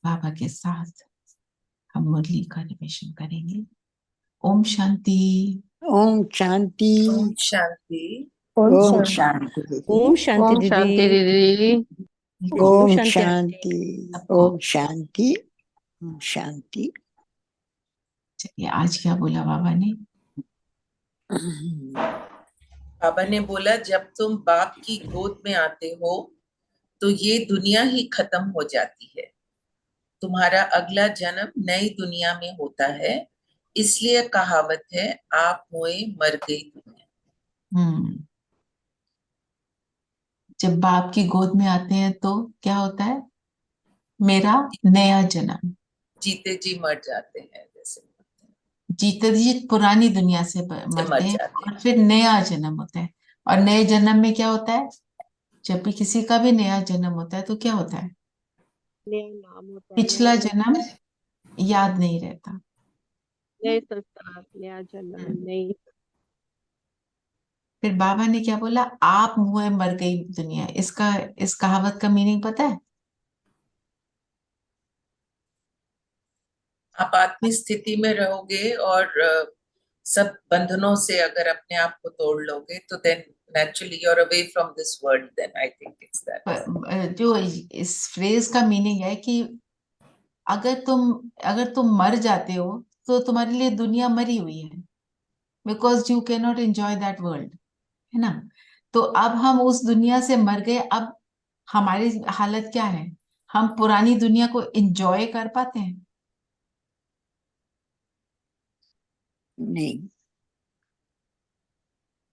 बाबा के साथ हम मुरली का रिविजन करेंगे। ओम शांति। ओम शांति। ओम शांति। ओम शांति दीदी। ओम शांति ओम शांति दीदी। दीदी। ओम शांति शांति। ओम शांति। ओम शांति। चलिए, आज क्या बोला बाबा ने? बाबा ने बोला, जब तुम बाप की गोद में आते हो तो ये दुनिया ही खत्म हो जाती है। तुम्हारा अगला जन्म नई दुनिया में होता है। इसलिए कहावत है, आप मोए मर गई दुनिया। जब बाप की गोद में आते हैं तो क्या होता है? मेरा नया जन्म। जीते जी मर जाते हैं, जैसे जीते जी पुरानी दुनिया से मर मरते हैं जाते हैं। और फिर नया जन्म होता है। और नए जन्म में क्या होता है? जब भी किसी का भी नया जन्म होता है तो क्या होता है? नया नाम होता है, पिछला जन्म याद नहीं रहता। नए संस्कार, नया जन्म, नई। फिर बाबा ने क्या बोला? आप मुए मर गई दुनिया। इस कहावत का मीनिंग पता है? आप आत्मी स्थिति में रहोगे और सब बंधनों से अगर अपने आप को तोड़ लोगे तो then naturally you're away from this world. Then I think it's that. जो इस फ्रेज का मीनिंग है कि अगर तुम मर जाते हो तो तुम्हारे लिए दुनिया मरी हुई है, because you can not enjoy that world, है ना? तो अब हम उस दुनिया से मर गए। अब हमारी हालत क्या है? हम पुरानी दुनिया को एंजॉय कर पाते हैं? नहीं।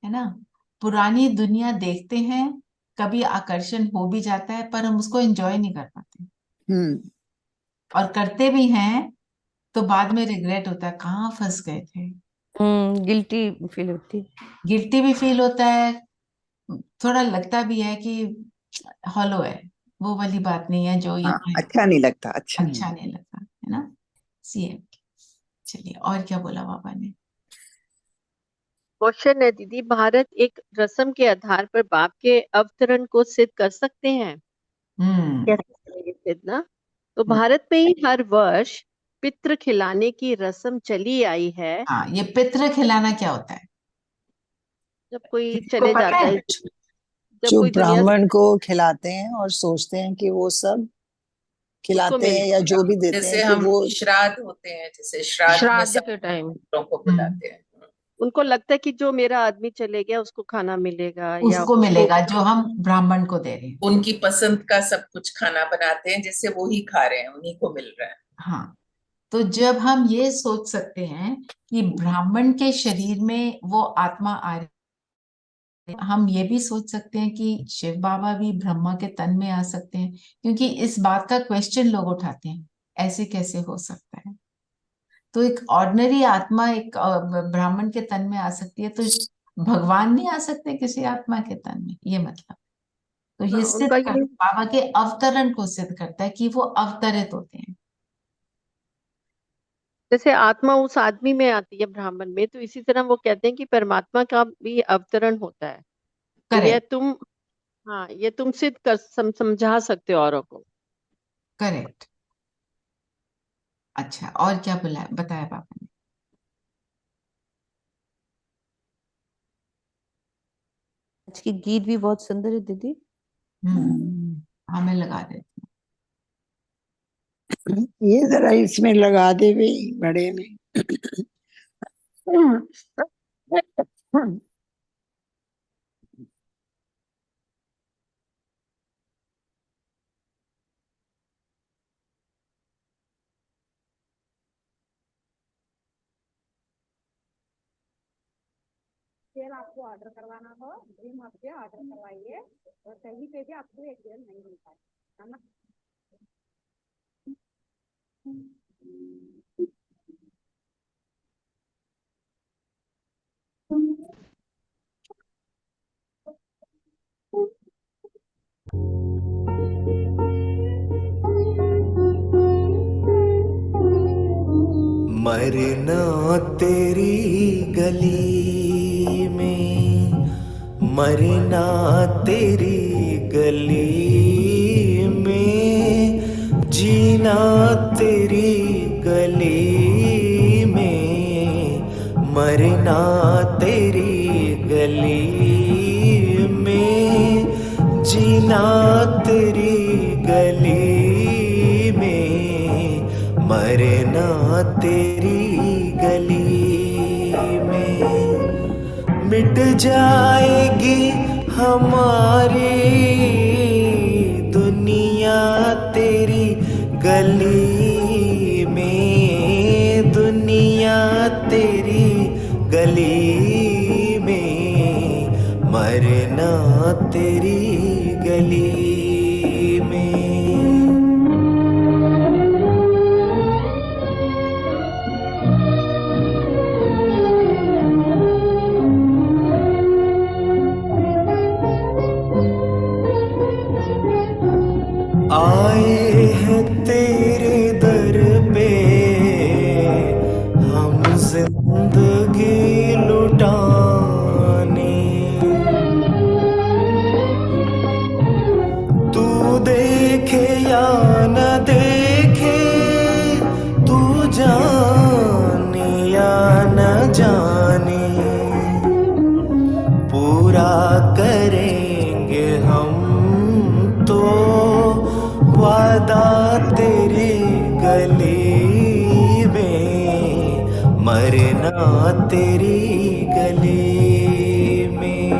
है ना? पुरानी दुनिया देखते हैं, कभी आकर्षण हो भी जाता है, पर हम उसको एंजॉय नहीं कर पाते। और करते भी हैं तो बाद में रिग्रेट होता है, कहाँ फंस गए थे। गिल्टी फील होती। गिल्टी भी फील होता है, थोड़ा लगता भी है कि हॉलो है, वो वाली बात नहीं है जो यहाँ है। अच्छा नहीं लगता। अच्छा नहीं लगता, है ना? सीएम। चलिए, और क्या बोला बाबा ने? क्वेश्चन है दीदी, भारत एक रस्म के आधार पर बाप के अवतरण को सिद्ध कर सकते हैं? कैसे करेंगे सिद्ध ना? तो भारत में ही हर वर्ष पितृ खिलाने की रस्म चली आई है। हाँ, ये पितृ खिलाना क्या होता है? जब कोई किसी को चले पता जाता है? है, जब जो कोई दुनिया से ब्राह्मण को खिलाते हैं और सोचते हैं कि वो सब खिलाते हैं या जो भी देते जैसे हैं कि हम वो श्राद्ध होते हैं, जैसे श्राद्ध में श्राद्ध सब के टाइम को बुलाते हैं। उनको लगता है कि जो मेरा आदमी चले गया उसको खाना मिलेगा या उसको मिलेगा जो हम ब्राह्मण को दे रहे हैं। उनकी पसंद का सब कुछ खाना बनाते हैं, जैसे वो ही खा रहे हैं, उन्हीं को मिल रहा है। हाँ, तो जब हम ये सोच सकते हैं कि ब्राह्मण के शरीर में वो आत्मा आ रही, हम ये भी सोच सकते हैं कि शिव बाबा भी ब्रह्मा के तन में आ सकते हैं, क्योंकि इस बात का क्वेश्चन लोग उठाते हैं, ऐसे कैसे हो सकता है? तो एक ऑर्डिनरी आत्मा एक ब्राह्मण के तन में आ सकती है, तो भगवान नहीं आ सकते किसी आत्मा के तन में? ये मतलब तो ये सिद्ध उनका कर, ये बाबा के अवतरण को सिद्ध करता है कि वो अवतरित होते हैं। जैसे आत्मा उस आदमी में आती है ब्राह्मण में, तो इसी तरह वो कहते हैं कि परमात्मा का भी अवतरण होता है। तो ये करेक्ट, तुम, हाँ, ये तुम सिद्ध कर समझा सकते हो औरों को। करेक्ट। अच्छा, और क्या बताया पापा ने? आज की गीत भी बहुत सुंदर है दीदी। हाँ, मैं लगा देती ये जरा इसमें लगा दे भाई, बड़े में। तेल आपको ऑर्डर करवाना हो, ड्रीम हब से ऑर्डर करवाइए, और कहीं पे भी आपको एक तेल नहीं मिलता है ना। मरना तेरी गली में, मरना तेरी गली में, जीना मरना तेरी गली में, मरना तेरी गली में। मिट जाएगी हमारी दुनिया तेरी गली में, दुनिया तेरी गली में, मरना तेरी गली में। आए हैं तेरे दर पे हम जिंदगी लुटाने, तू देखे या न देखे, तू जाने या न जाने, पूरा करेंगे हम तो वादा तेरी गली में, मरना तेरी गली में।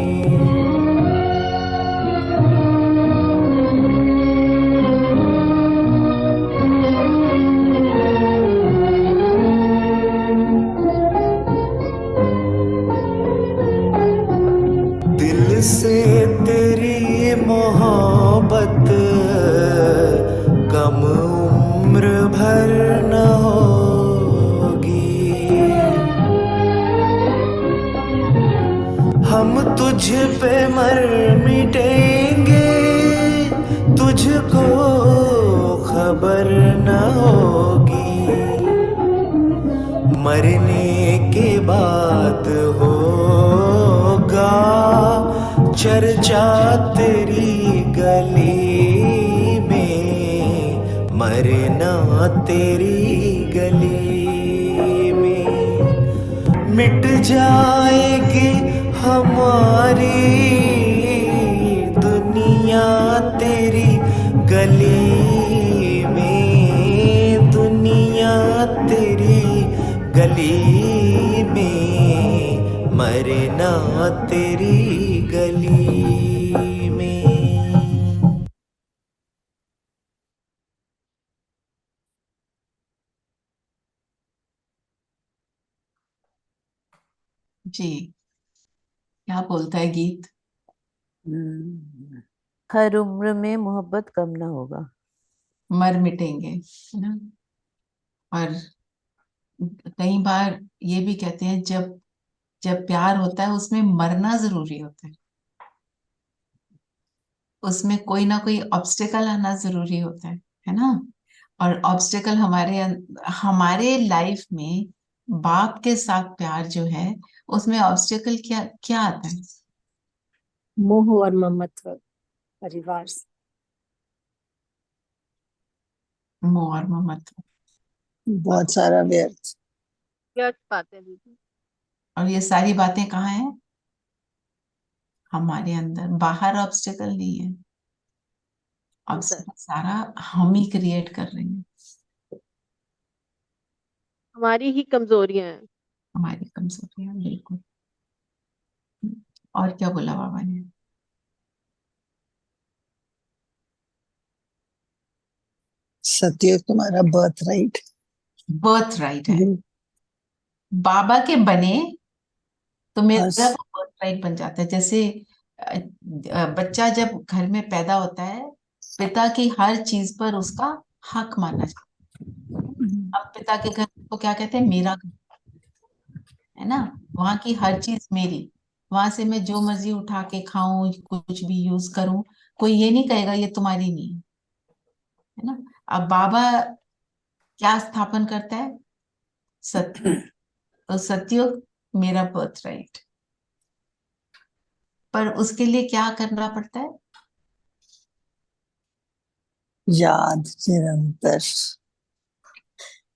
दिल से तेरी मोहब्बत कम उम्र भर न होगी, हम तुझ पे मर मिटेंगे, तुझको खबर न होगी, मरने के बाद होगा चर्चा तेरी गली में, मरना तेरी गली में। मिट जाएगी हमारी दुनिया तेरी गली में, दुनिया तेरी गली में, मरना तेरी गली में। जी, क्या बोलता है गीत? हर उम्र में मोहब्बत कम ना होगा, मर मिटेंगे, है ना। और कई बार ये भी कहते हैं जब जब प्यार होता है उसमें मरना जरूरी होता है, उसमें कोई ना कोई ऑब्स्टेकल आना जरूरी होता है ना। और ऑब्स्टेकल हमारे लाइफ में बाप के साथ प्यार जो है उसमें ऑब्स्टेकल क्या क्या आता है? मोह और ममत्व, परिवार से। मोह और ममत्व, बहुत सारा व्यर्थ। क्या बात है दीदी? और ये सारी बातें कहाँ हैं? हमारे अंदर, बाहर ऑब्स्टेकल नहीं है, अंदर ऑब्स्टेकल सारा हम ही क्रिएट कर रहे हैं, हमारी ही कमजोरियां हैं। हमारी कमजोरियां, बिल्कुल। और क्या बोला बाबा ने? सत्य तुम्हारा बर्थ राइट। बर्थ राइट है, बाबा के बने तो मेरा बस वो बर्थ राइट बन जाता है। जैसे बच्चा जब घर में पैदा होता है, पिता की हर चीज पर उसका हक माना जाता है। अब पिता के घर को क्या कहते हैं? मेरा घर, है ना। वहां की हर चीज मेरी, वहां से मैं जो मर्जी उठा के खाऊं, कुछ भी यूज करूं, कोई ये नहीं कहेगा ये तुम्हारी नहीं है ना। अब बाबा क्या स्थापन करता है? सत्य। तो सत्युग मेरा बर्थ राइट, पर उसके लिए क्या करना पड़ता है? याद निरंतर।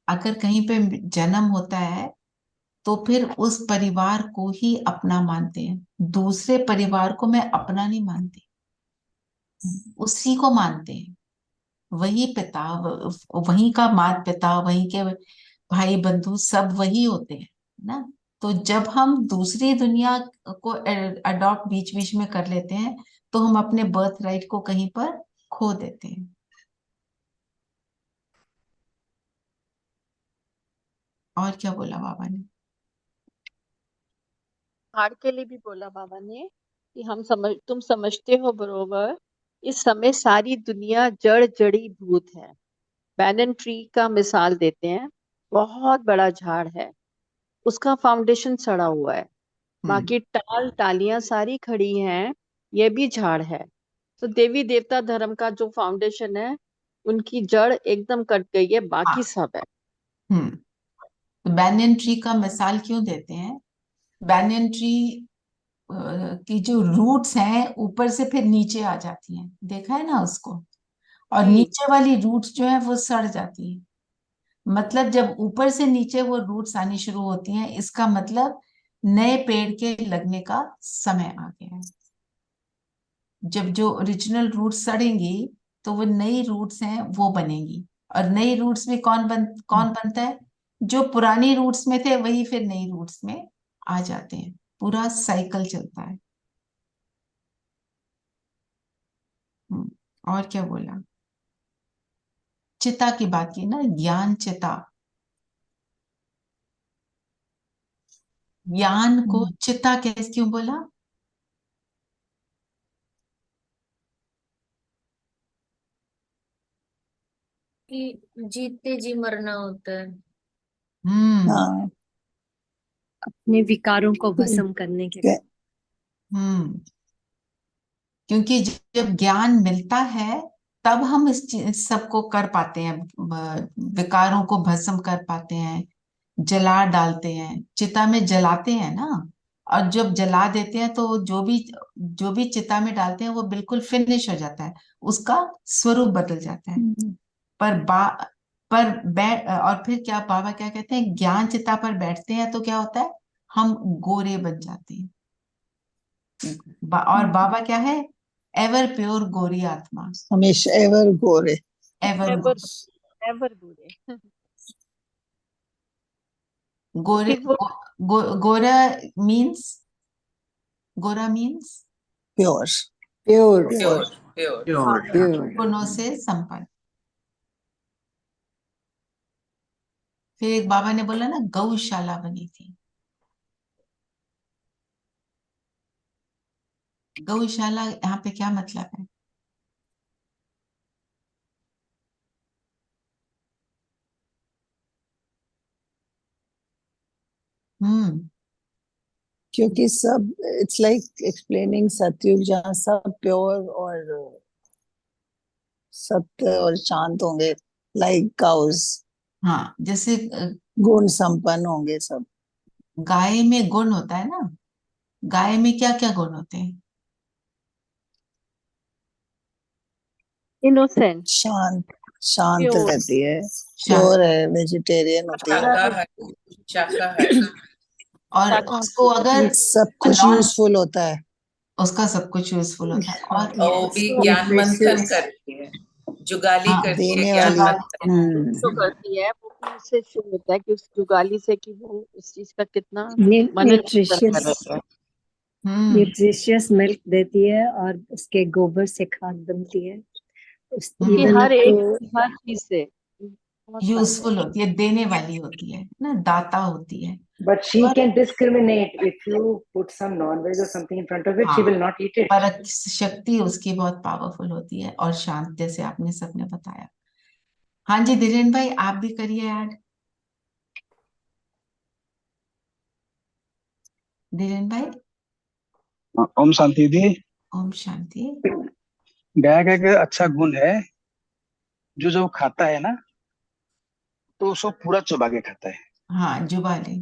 अगर कहीं पे जन्म होता है तो फिर उस परिवार को ही अपना मानते हैं, दूसरे परिवार को मैं अपना नहीं मानती। उसी को मानते हैं, वही पिता, वही का माता पिता, वही के भाई बंधु सब वही होते हैं ना। तो जब हम दूसरी दुनिया को अडॉप्ट बीच बीच में कर लेते हैं तो हम अपने बर्थ राइट को कहीं पर खो देते हैं। और क्या बोला बाबा ने? हार के लिए भी बोला बाबा ने कि तुम समझते हो बरोबर, इस समय सारी दुनिया जड़ जड़ी भूत है। बैनन ट्री का मिसाल देते हैं, बहुत बड़ा झाड़ है, उसका फाउंडेशन सड़ा हुआ है, बाकी टालियां सारी खड़ी हैं, ये भी झाड़ है। तो देवी देवता धर्म का जो फाउंडेशन है, उनकी जड़ एकदम कट गई है, बाकी सब है। तो बैनियन ट्री का मिसाल क्यों देते हैं? बैनियन ट्री की जो रूट्स हैं ऊपर से फिर नीचे आ जाती हैं, देखा है ना उसको, और नीचे वाली रूट्स जो है वो सड़ जाती है। मतलब जब ऊपर से नीचे वो रूट्स आनी शुरू होती हैं, इसका मतलब नए पेड़ के लगने का समय आ गया है। जब जो ओरिजिनल रूट्स सड़ेंगी तो वो नई रूट्स हैं वो बनेगी, और नई रूट्स में कौन बनता है? जो पुरानी रूट्स में थे वही फिर नई रूट्स में आ जाते हैं, पूरा साइकिल चलता है। और क्या बोला? चिता की बात की ना, ज्ञान चिता। ज्ञान को चिता कैसे क्यों बोला? कि जीते जी मरना होता है, हाँ, अपने विकारों को भस्म करने के लिए। क्योंकि जब ज्ञान मिलता है तब हम इस सबको कर पाते हैं, विकारों को भस्म कर पाते हैं, जला डालते हैं, चिता में जलाते हैं ना। और जब जला देते हैं तो जो भी चिता में डालते हैं वो बिल्कुल फिनिश हो जाता है, उसका स्वरूप बदल जाता है। पर बा पर बैठ और फिर क्या बाबा क्या कहते हैं, ज्ञान चिता पर बैठते हैं तो क्या होता है, हम गोरे बन जाते हैं। और बाबा क्या है? एवर प्योर गोरी आत्मा, हमेशा एवर गोरे, एवर एवर गोरे। गोरे गोरा मीन्स, गोरा means pure pure pure pure pure. गुणों से संपन्न। फिर एक बाबा ने बोला ना, गौशाला बनी थी। गौशाला यहाँ पे क्या मतलब है? क्योंकि सब इट्स लाइक एक्सप्लेनिंग सतयुग, जहाँ सब प्योर और सत्य और शांत होंगे, लाइक काउस। हाँ, जैसे गुण संपन्न होंगे सब। गाय में गुण होता है ना, गाय में क्या क्या गुण होते हैं? इनोसेंट, शांत, शांत प्योर, रहती है, प्योर है, वेजिटेरियन होती है, शाकाहारी। और उसको अगर सब कुछ यूजफुल होता है, उसका सब कुछ यूजफुल होता है। और और वो भी ज्ञान मंथन करती है, जुगाली करती है, देने ज्ञान वाली। मंथन तो करती है, वो भी उससे शुरू होता है कि उस जुगाली से कि वो उस चीज का कितना मनन कर रहे हैं। न्यूट्रिशियस मिल्क देती है और उसके गोबर से खाद बनती है। कि हर चीज से यूजफुल होती है, देने वाली होती है ना, दाता होती है। But she can discriminate. If you put some non-veg or something in front of it, she will not eat it. परख शक्ति उसकी बहुत पावरफुल होती है, और शांत, जैसे आपने सबने बताया। हाँ जी धीरेन भाई, आप भी करिए ऐड। धीरेन भाई। ओम शांति दी। ओम शांति। गाय का एक अच्छा गुण है, जो जब खाता है ना तो उसको पूरा चबा के खाता है। हाँ, जुबाली।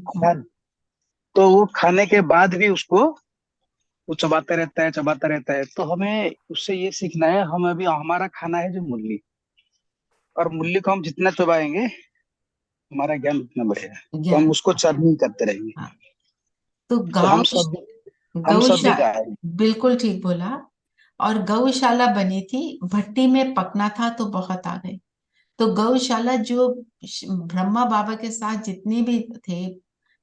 तो वो खाने के बाद भी उसको वो चबाता रहता है, चबाता रहता है। तो हमें उससे ये सीखना है, हम अभी हमारा खाना है जो मूली, और मूली को हम जितना चबाएंगे हमारा ज्ञान उतना बढ़ेगा, तो हम उसको चर्निंग करते रहेंगे। तो तो हम गाँव सब भी गाय। बिल्कुल ठीक बोला। और गौशाला बनी थी, भट्टी में पकना था तो बहुत आ गए। तो गौशाला जो ब्रह्मा बाबा के साथ जितने भी थे,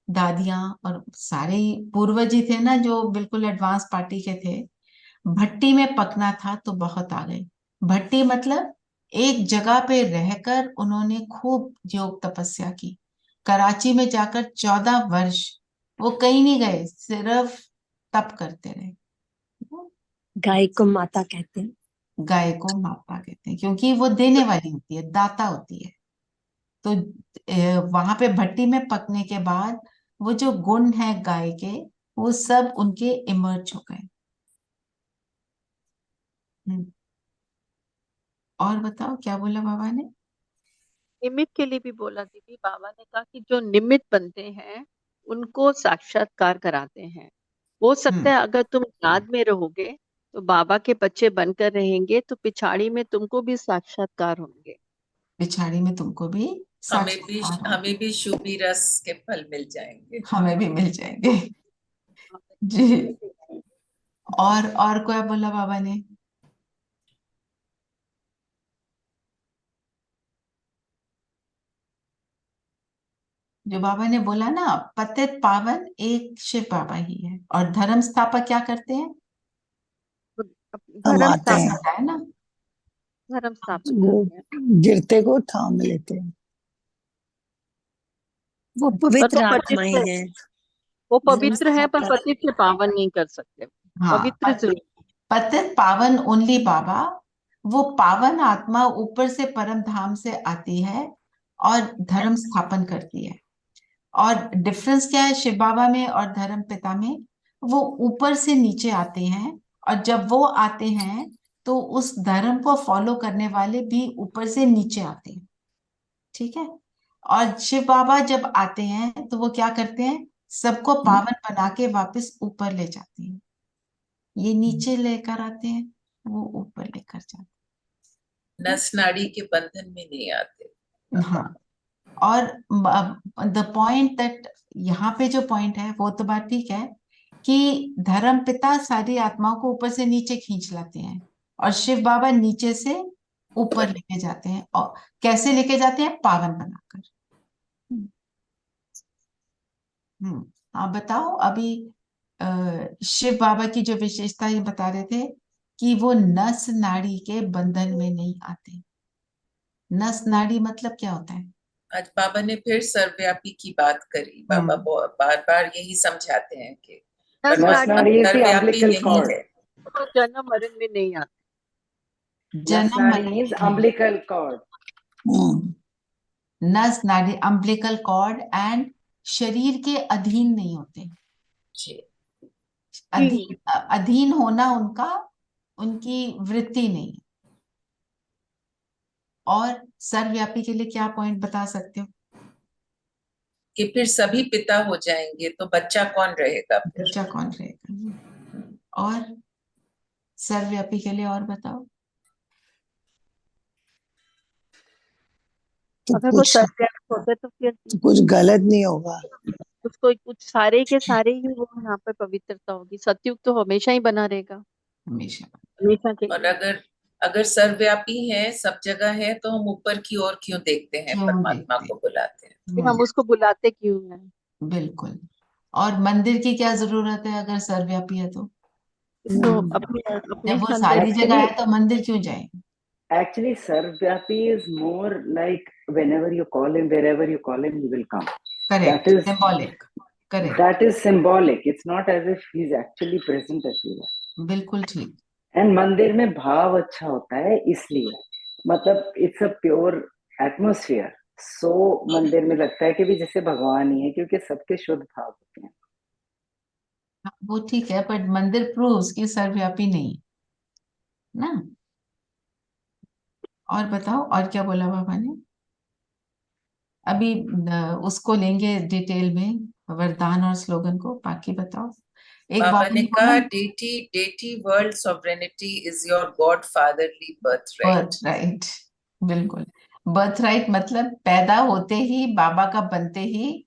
दादियां और सारे पूर्वज ही थे ना, जो बिल्कुल एडवांस पार्टी के थे, भट्टी में पकना था तो बहुत आ गए। भट्टी मतलब एक जगह पे रहकर उन्होंने खूब योग तपस्या की। कराची में जाकर 14 वर्ष वो कहीं नहीं गए, सिर्फ तप करते रहे। गाय को माता कहते हैं। गाय को माता कहते हैं क्योंकि वो देने वाली होती है, दाता होती है। तो वहां पे भट्टी में पकने के बाद वो जो गुण है गाय के, वो सब उनके इमर्ज हो गए। और बताओ क्या बोला बाबा ने? निमित्त के लिए भी बोला दीदी। बाबा ने कहा कि जो निमित्त बनते हैं उनको साक्षात्कार कराते हैं। हो सकता है अगर तुम याद में रहोगे तो बाबा के बच्चे बनकर रहेंगे, तो पिछाड़ी में तुमको भी साक्षात्कार होंगे। पिछाड़ी में तुमको भी साक्षात्कार होंगे। हमें भी शुभी रस के फल मिल जाएंगे। हमें भी मिल जाएंगे जी। और क्या बोला बाबा ने? जो बाबा ने बोला ना, पतित पावन एक शिव बाबा ही है, और धर्म स्थापक क्या करते हैं? धर्म आते हैं, स्थापक है ना, धर्म स्थापक वो करते हैं। गिरते को थाम लेते हैं। वो पर पवित्र वो आत्माएं पवित्र हैं। वो धर्म पवित्र है, पर स्थापक पतित से पावन नहीं कर सकते। हाँ, पवित्र जरूर। पतित पावन ओनली बाबा। वो पावन आत्मा ऊपर से परम धाम से आती है और धर्म स्थापन करती है। और डिफरेंस क्या है शिव बाबा में और धर्म पिता में? वो ऊपर से नीचे आते हैं, और जब वो आते हैं तो उस धर्म को फॉलो करने वाले भी ऊपर से नीचे आते हैं। ठीक है? और शिव बाबा जब आते हैं तो वो क्या करते हैं? सबको पावन बना के वापस ऊपर ले जाते हैं। ये नीचे लेकर आते हैं, वो ऊपर लेकर जाते नस नाड़ी के बंधन में नहीं आते। हैं। हाँ, और द पॉइंट दैट, यहाँ पे जो पॉइंट है वो तो बात ठीक है कि धर्म पिता सारी आत्माओं को ऊपर से नीचे खींच लाते हैं, और शिव बाबा नीचे से ऊपर लेके जाते हैं। और कैसे लेके जाते हैं? पावन बनाकर। आप बताओ अभी। शिव बाबा की जो विशेषता ये बता रहे थे कि वो नस नाड़ी के बंधन में नहीं आते। नस नाड़ी मतलब क्या होता है? आज बाबा ने फिर सर्वव्यापी की बात करी। बाबा बार बार यही समझाते हैं कि नस नाड़ी is the सर्वव्यापी umbilical नहीं cord. है। तो जन्म मरण में नहीं आते। Nas जन्म nadi means umbilical cord. नस नाड़ी अम्बिलिकल कॉर्ड, एंड शरीर के अधीन नहीं होते। अधीन होना उनका, उनकी वृत्ति नहीं। और सर्वव्यापी के लिए क्या पॉइंट बता सकते हो? कि फिर सभी पिता हो जाएंगे तो बच्चा कौन रहेगा? बच्चा कौन रहेगा? और सर्वव्यापी के लिए और बताओ। अगर वो सर्वव्यापी होते तो फिर कुछ गलत नहीं होगा। उसको कुछ सारे के सारे ही वो यहाँ पे पवित्रता होगी। सतयुग तो हमेशा ही बना रहेगा, हमेशा के और अगर सर्वव्यापी है, सब जगह है, तो हम ऊपर की ओर क्यों देखते हैं? परमात्मा को बुलाते हैं। हम उसको बुलाते क्यों हैं? बिल्कुल। और मंदिर की क्या जरूरत है अगर सर्वव्यापी है तो? अपने जब वो सारी जगह है तो मंदिर क्यों जाए? Actually, Sarvvyapi is more like whenever you call him, wherever you call him, he will come. Correct. That is symbolic. Correct. That is symbolic. It's not as if he's actually present everywhere. बिल्कुल ठीक। And मंदिर में भाव अच्छा होता है इसलिए, मतलब it's a pure atmosphere. So मंदिर में लगता है कि भी जैसे भगवान ही है, क्योंकि सबके शुद्ध भाव होते हैं। वो ठीक है, पर मंदिर प्रूव्स कि सर्वव्यापी नहीं ना। और बताओ और क्या बोला बाबा ने? अभी उसको लेंगे डिटेल में, वरदान और स्लोगन को। बाकी बताओ। एक बाबा ने कहा, बोला deity world sovereignty is your god fatherly birth right. बिल्कुल। बर्थ राइट मतलब पैदा होते ही, बाबा का बनते ही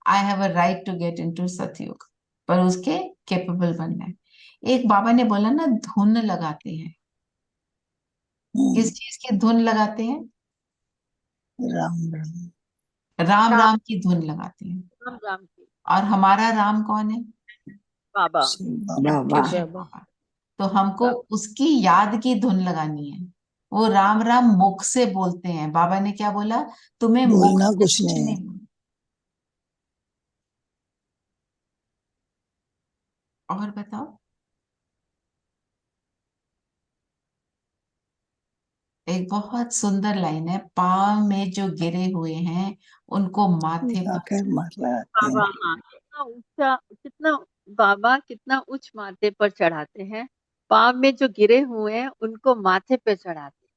I have a right to get into Satyug, पर उसके कैपेबल बनना है। एक बाबा ने बोला ना, धुन लगाते हैं। किस चीज की धुन लगाते हैं? राम राम। राम राम राम की धुन लगाते हैं। राम राम की और हमारा राम कौन है? बाबा शिव बाबा। बाबा। शिव बाबा। तो हमको उसकी याद की धुन लगानी है। वो राम राम मुख से बोलते हैं। बाबा ने क्या बोला? तुम्हें मुख बोलना से कुछ कुछ नहीं है। नहीं बोलना। और बताओ। एक बहुत सुंदर लाइन है, पाँव में जो गिरे हुए हैं उनको माथे पर आकर मार लगाते बाबा। हैं। हाँ, कितना ऊंचा, कितना बाबा कितना उच्च माथे पर चढ़ाते हैं। पाँव में जो गिरे हुए हैं उनको माथे पे चढ़ाते हैं।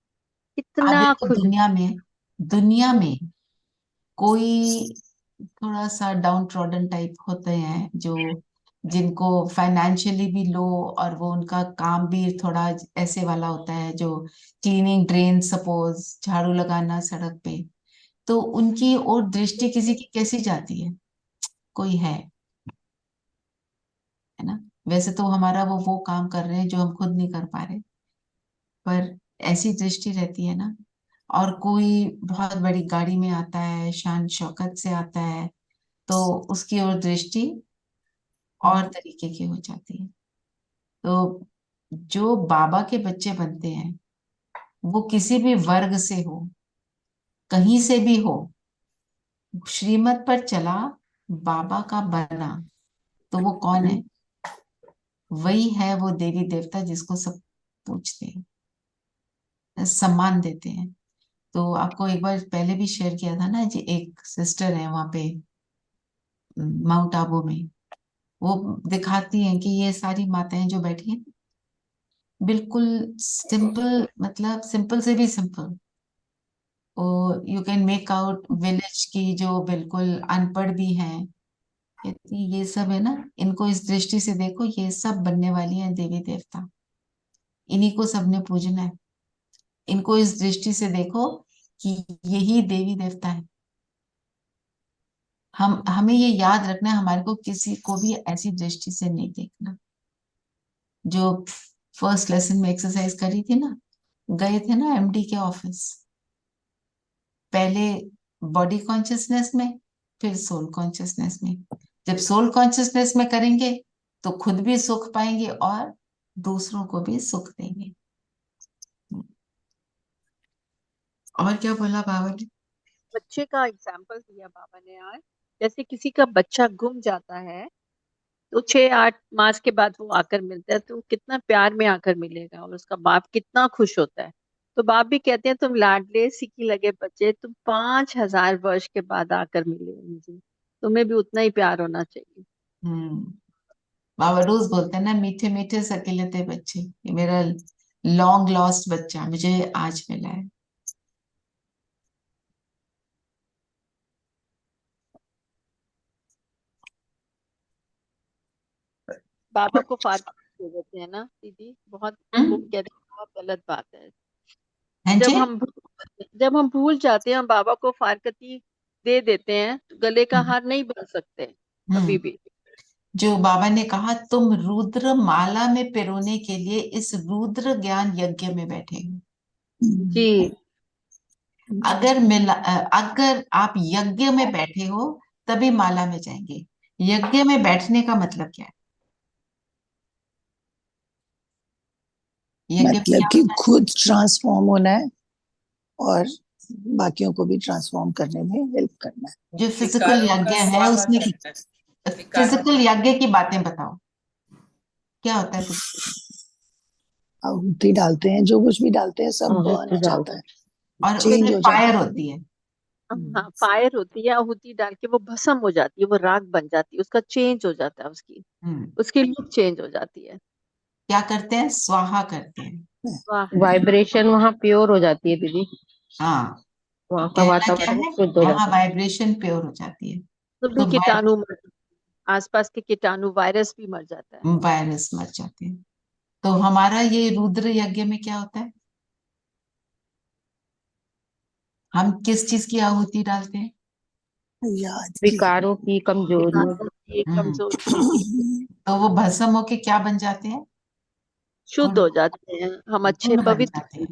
आप कितना देखो, खुश। दुनिया में कोई थोड़ा सा डाउन ट्रॉडन टाइप होते हैं, जो जिनको फाइनेंशियली भी लो, और वो उनका काम भी थोड़ा ऐसे वाला होता है, जो क्लीनिंग ड्रेन, सपोज झाड़ू लगाना सड़क पे, तो उनकी और दृष्टि किसी की कैसी जाती है? कोई है ना? वैसे तो हमारा वो काम कर रहे हैं जो हम खुद नहीं कर पा रहे, पर ऐसी दृष्टि रहती है ना। और कोई बहुत बड़ी गाड़ी में आता है, शान शौकत से आता है, तो उसकी ओर दृष्टि और तरीके की हो जाती है। तो जो बाबा के बच्चे बनते हैं, वो किसी भी वर्ग से हो, कहीं से भी हो, श्रीमत पर चला, बाबा का बना, तो वो कौन है? वही है वो देवी देवता जिसको सब पूछते हैं, सम्मान देते हैं। तो आपको एक बार पहले भी शेयर किया था ना जी, एक सिस्टर है वहां पे माउंट आबू में, वो दिखाती हैं कि ये सारी माताएं जो बैठी हैं, बिल्कुल सिंपल, मतलब सिंपल से भी सिंपल। वो you can make out village की जो बिल्कुल अनपढ़ भी हैं, कहती ये सब है ना, इनको इस दृष्टि से देखो, ये सब बनने वाली हैं देवी देवता, इन्हीं को सबने पूजना है। इनको इस दृष्टि से देखो कि यही देवी देवता है। हमें ये याद रखना है, हमारे को किसी को भी ऐसी दृष्टि से नहीं देखना। जो फर्स्ट लेसन में एक्सरसाइज करी थी ना, गए थे ना एमडी के ऑफिस, पहले बॉडी कॉन्शियसनेस में, फिर सोल कॉन्शियसनेस में। जब सोल कॉन्शियसनेस में करेंगे तो खुद भी सुख पाएंगे और दूसरों को भी सुख देंगे। और क्या बोला बाबा ने? बच्चे का एग्जाम्पल दिया बाबा ने आज। जैसे किसी का बच्चा गुम जाता है तो 6-8 मास के बाद वो आकर मिलता है, तो कितना प्यार में आकर मिलेगा और उसका बाप कितना खुश होता है। तो बाप भी कहते हैं तुम लाडले सिक्की लगे बच्चे, तुम 5000 वर्ष के बाद आकर मिले मुझे, तुम्हें भी उतना ही प्यार होना चाहिए। हम्म बाबा रोज बोलते हैं ना, मीठे मीठे सकीले थे बच्चे, ये मेरा लॉन्ग लॉस्ट बच्चा मुझे आज मिला है। बाबा को फारकती दे देते हैं ना दीदी, बहुत वो कहते हैं बहुत गलत बात है। हैं जी? जब हम भूल जाते हैं, हम बाबा को फारकती दे देते हैं, तो गले का हम्म हार नहीं बन सकते हम्म। कभी भी। जो बाबा ने कहा, तुम रुद्र माला में पिरोने के लिए इस रुद्र ज्ञान यज्ञ में बैठे हो। जी अगर आप यज्ञ में बैठे हो तभी माला में जाएंगे। यज्ञ में बैठने का मतलब क्या है? यज्ञ में मतलब क्या कि होता है? खुद ट्रांसफॉर्म होना है और बाकियों को भी ट्रांसफॉर्म करने में हेल्प करना है। जो फिजिकल विकारों यज्ञ का है स्वाहा उसमें करना है। विकारों फिजिकल यज्ञ की बातें बताओ, क्या होता है? आहुति डालते हैं, जो कुछ भी डालते हैं सब बर्न आहुति हो जाता है, और चेंज उसमें हो जाता फायर है। होती है। हाँ, फायर होती है, आहुति डाल के वो भस्म हो जाती है, वो राख बन जाती है, उसका चेंज हो जाता है, हम्म उसकी लुक चेंज हो जाती है। क्या करते हैं? स्वाहा करते हैं। वाह। वाइब्रेशन वहाँ प्योर हो जाती है दीदी, हाँ, वहाँ का कहना क्या वातावरण है, शुद्ध हो वहां जाता है। वाइब्रेशन प्योर हो जाती है। सभी तो कीटाणु आसपास के कीटाणु वायरस भी मर जाता है। वायरस मर जाते हैं। तो हमारा ये रुद्र यज्ञ में क्या होता है? हम किस चीज की आहुति डालते हैं? याद की। विकारों की कमजोरी। कीटाणु की हम्म कमजोरी। तो वो भस्म होके क्या बन जाते हैं? शुद्ध हो जाते हैं, हम अच्छे गुण बन पवित्र। जाते हैं।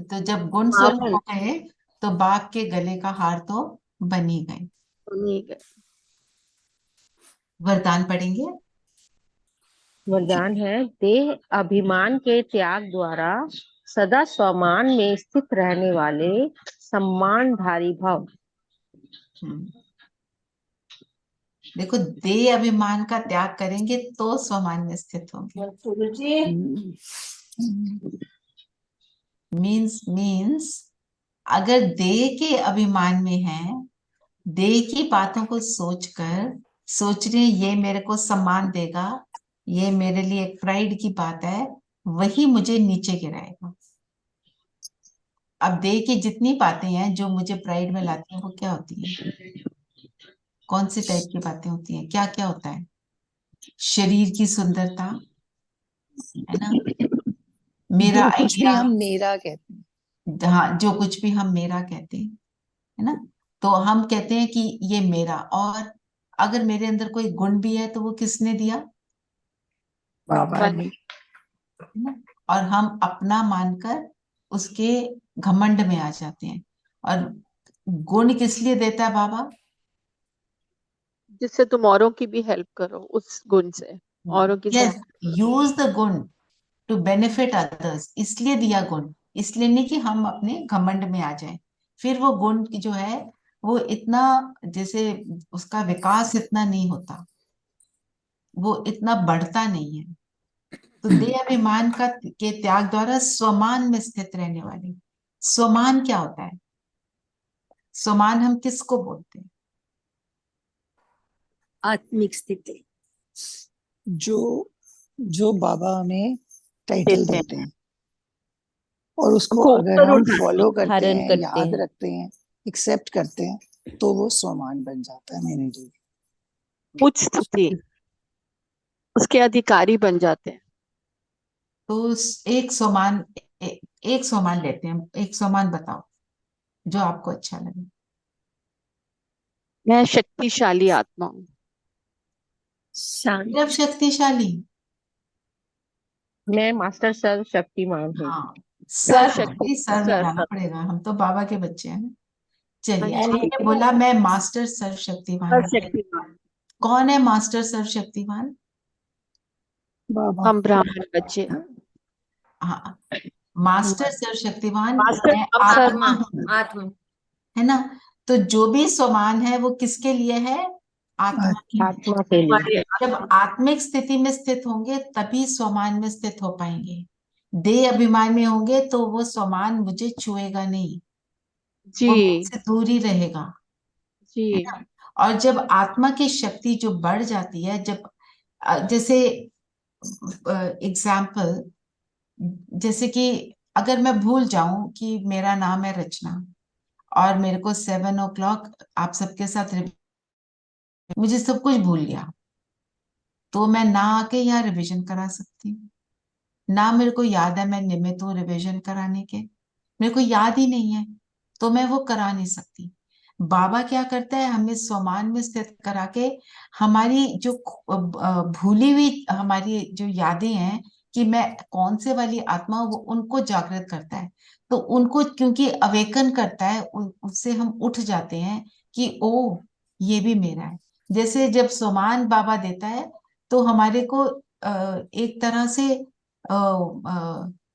तो जब गुण स्वरूप पावन हो गए तो बाघ के गले का हार तो बन ही गए। नहीं गए। वरदान पढ़ेंगे। वरदान है, देह अभिमान के त्याग द्वारा सदा स्वमान में स्थित रहने वाले सम्मानधारी भव। देखो, देह अभिमान का त्याग करेंगे तो स्वमान में स्थित होंगे। मीन्स अगर देह के अभिमान में है, देह की बातों को सोच रहे ये मेरे को सम्मान देगा, ये मेरे लिए एक प्राइड की बात है, वही मुझे नीचे गिराएगा। अब देह की जितनी बातें हैं जो मुझे प्राइड में लाती हैं, वो क्या होती है? कौन सी टाइप की बातें होती हैं? क्या क्या होता है? शरीर की सुंदरता, है ना, मेरा जो कुछ भी आइडिया, हम मेरा कहते हैं। हाँ, जो कुछ भी हम मेरा कहते हैं, है ना, तो हम कहते हैं कि ये मेरा। और अगर मेरे अंदर कोई गुण भी है तो वो किसने दिया? बाबा ने। है ना? और हम अपना मानकर उसके घमंड में आ जाते हैं। और गुण किस लिए देता है बाबा? जिससे तुम औरों की भी हेल्प करो, उस गुण से औरों की यस, सहायता। यूज द गुण टू बेनिफिट अदर्स। इसलिए दिया गुण, इसलिए नहीं कि हम अपने घमंड में आ जाएं। फिर वो गुण की जो है वो इतना, जैसे उसका विकास इतना नहीं होता, वो इतना बढ़ता नहीं है। तो देह अभिमान के त्याग द्वारा स्वमान में स्थित रहने वाले। स्वमान क्या होता है? स्वमान हम किसको बोलते हैं? आत्मिक स्थिति। जो जो बाबा हमें टाइटल देते हैं और उसको अगर हम फॉलो करते धारण हैं, करते याद हैं। रखते हैं, एक्सेप्ट करते हैं, तो वो स्वमान बन जाता है मेरे लिए। उच्च स्थिति, उसके अधिकारी बन जाते हैं। तो एक स्वमान, एक स्वमान लेते हैं। एक स्वमान बताओ जो आपको अच्छा लगे। मैं शक्तिशाली आत्मा हूँ। शांत। सिर्फ शक्तिशाली? मैं मास्टर सर्वशक्तिमान हूँ। हाँ, सर सर्वशक्ति, भी सर लगाना पड़ेगा, हम तो बाबा के बच्चे हैं ना। चलिए, हाँ जी। आपने बोला मैं मास्टर सर्वशक्तिमान हूँ। सर्वशक्तिमान। कौन है मास्टर सर्वशक्तिमान? बाबा। हम ब्राह्मण बच्चे हैं। हाँ, मास्टर सर्वशक्तिमान मास्टर मैं हम आत्मा सर्व हूँ, आत्मा। है ना। तो जो भी स्वमान है वो किसके लिए है? आत्मा के लिए। आत्मा के लिए। हमारे जब आत्मिक स्थिति में स्थित होंगे तभी स्वमान में स्थित हो पाएंगे। देह अभिमान में होंगे तो वो स्वमान मुझे छुएगा नहीं, जी वो मुझसे दूर ही रहेगा, है जी। ना। और जब आत्मा की शक्ति जो बढ़ जाती है, जब जैसे एग्जाम्पल, जैसे कि अगर मैं भूल जाऊं कि मेरा नाम है रचना और मेरे को 7 o'clock आप सबके साथ मुझे सब कुछ भूल गया, तो मैं ना आके यहाँ रिवीजन करा सकती हूँ ना। मेरे को याद है मैं नियमित हूँ रिवीजन कराने के, मेरे को याद ही नहीं है, तो मैं वो करा नहीं सकती। बाबा क्या करता है, हमें स्वमान में स्थित करा के हमारी जो भूली हुई हमारी जो यादें हैं कि मैं कौन से वाली आत्मा हूँ, वो उनको जागृत करता है। तो उनको क्योंकि अवेकन करता है, उससे हम उठ जाते हैं कि ओ, ये भी मेरा है। जैसे जब स्वमान बाबा देता है तो हमारे को एक तरह से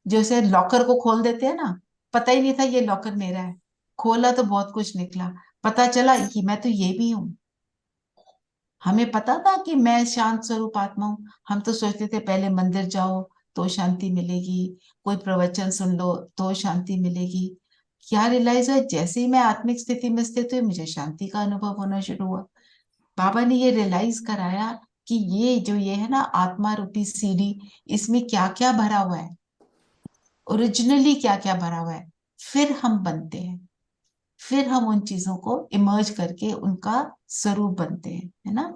जैसे लॉकर को खोल देते हैं ना, पता ही नहीं था ये लॉकर मेरा है, खोला तो बहुत कुछ निकला, पता चला कि मैं तो ये भी हूँ। हमें पता था कि मैं शांत स्वरूप आत्मा हूँ, हम तो सोचते थे पहले मंदिर जाओ तो शांति मिलेगी, कोई प्रवचन सुन लो तो शांति मिलेगी। क्या रियलाइज है, जैसे ही मैं आत्मिक स्थिति में स्थित हुई मुझे शांति का अनुभव होना शुरू हुआ। बाबा ने ये रियलाइज कराया कि ये है ना आत्मा रूपी सीढ़ी, इसमें क्या क्या भरा हुआ है, ओरिजिनली क्या क्या भरा हुआ है। फिर हम बनते हैं, फिर हम उन चीजों को इमर्ज करके उनका स्वरूप बनते हैं, है ना।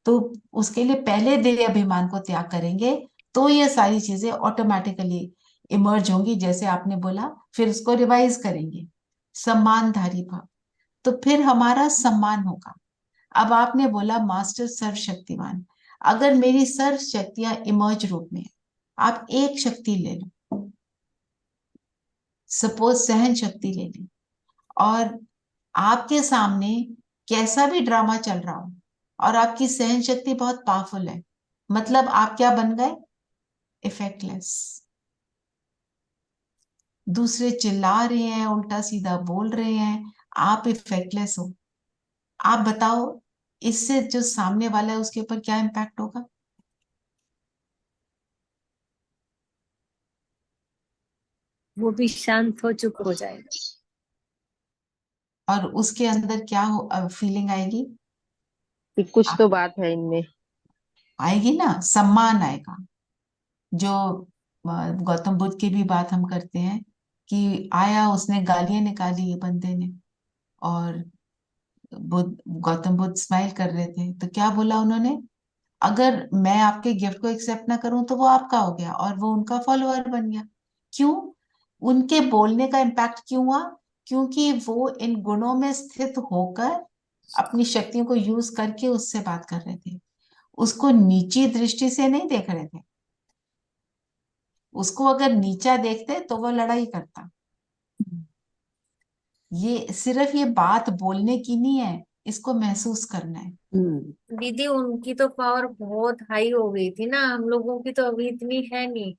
तो उसके लिए पहले देह अभिमान को त्याग करेंगे तो ये सारी चीजें ऑटोमेटिकली इमर्ज होंगी, जैसे आपने बोला। फिर उसको रिवाइज करेंगे, सम्मानधारी भाव, तो फिर हमारा सम्मान होगा। अब आपने बोला मास्टर सर्वशक्तिमान। अगर मेरी सर्व शक्तियां इमर्ज रूप में है, आप एक शक्ति ले लो, सपोज सहन शक्ति ले ली, और आपके सामने कैसा भी ड्रामा चल रहा हो और आपकी सहन शक्ति बहुत पावरफुल है, मतलब आप क्या बन गए? इफेक्टलेस। दूसरे चिल्ला रहे हैं, उल्टा सीधा बोल रहे हैं, आप इफेक्टलेस हो। आप बताओ इससे जो सामने वाला है उसके ऊपर क्या इम्पैक्ट होगा? वो भी शांत हो चुप हो जाएगा। और उसके अंदर क्या फीलिंग आएगी? कि कुछ तो बात है इनमें। आएगी ना, सम्मान आएगा। जो गौतम बुद्ध की भी बात हम करते हैं कि आया, उसने गालियां निकाली ये बंदे ने, और गौतम बुद्ध स्माइल कर रहे थे, तो क्या बोला उन्होंने? अगर मैं आपके गिफ्ट को एक्सेप्ट ना करूं तो वो आपका हो गया, और वो उनका फॉलोअर बन गया। क्यों? उनके बोलने का इम्पैक्ट क्यों हुआ? क्योंकि वो इन गुणों में स्थित होकर अपनी शक्तियों को यूज करके उससे बात कर रहे थे, उसको नीची दृष्टि से नहीं देख रहे थे। उसको अगर नीचा देखते तो वो लड़ाई करता। ये सिर्फ ये बात बोलने की नहीं है, इसको महसूस करना है। दीदी उनकी तो पावर बहुत हाई हो गई थी ना, हम लोगों की तो अभी इतनी है नहीं।